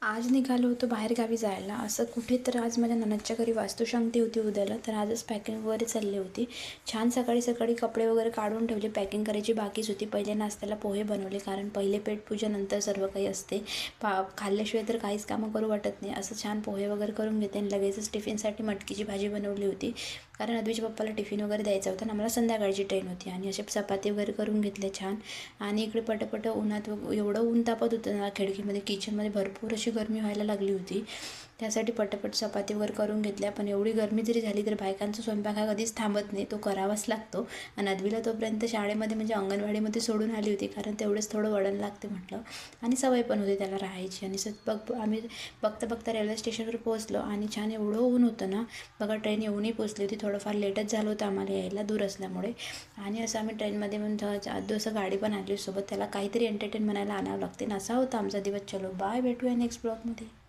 आज निघालो होतो बाहेरगावी जायला. असं कुठे तर आज माझ्या नणंदच्या घरी वास्तुशांती होती उद्याला, तर आजच पॅकिंग वगैरे चालली होती. छान सकाळी सकाळी कपडे वगैरे काढून ठेवले. पॅकिंग करायची बाकीच होती. पहिले नाश्त्याला पोहे बनवले, कारण पहिले पेटपूजा नंतर सर्व काही असते. खाल्ल्याशिवाय तर काहीच कामं करू वाटत नाही. असं छान पोहे वगैरे करून घेते आणि लगेचच टिफिनसाठी मटकीची भाजी बनवली होती, कारण अद्वीच्या पप्पाला टिफिन वगैरे द्यायचा होता आणि आम्हाला संध्याकाळची ट्रेन होती. आणि असे चपाती वगैरे करून घेतले छान. आणि इकडे पटापट उन्हात एवढं ऊन तापत होतं ना, खिडकीमध्ये किचनमध्ये भरपूर अशी गरमी व्हायला लागली होती. त्यासाठी पटापट चपाती वगैरे करून घेतल्या. पण एवढी गरमी जरी झाली तरी बायकांचा स्वयंपाक हा कधीच थांबत नाही, तो करावाच लागतो. आणि अद्वीला तोपर्यंत शाळेमध्ये म्हणजे अंगणवाडीमध्ये सोडून आली होती, कारण तेवढंच थोडं वळण लागते म्हटलं, आणि सवय पण होती त्याला राहायची. आणि आम्ही बघता बघता रेल्वे स्टेशनवर पोहोचलो आणि छान एवढं ऊन होतं ना बघा. ट्रेन येऊनही पोचली होती. थोडंफार लेटच झालं होतं आम्हाला यायला, दूर असल्यामुळे. आणि असं आम्ही ट्रेनमध्ये म्हणून असं गाडी पण आणली सोबत, त्याला काहीतरी एंटरटेन म्हणायला आणावं लागते. असा होता आमचा दिवस. चलो बाय, भेटूया नेक्स्ट ब्लॉगमध्ये.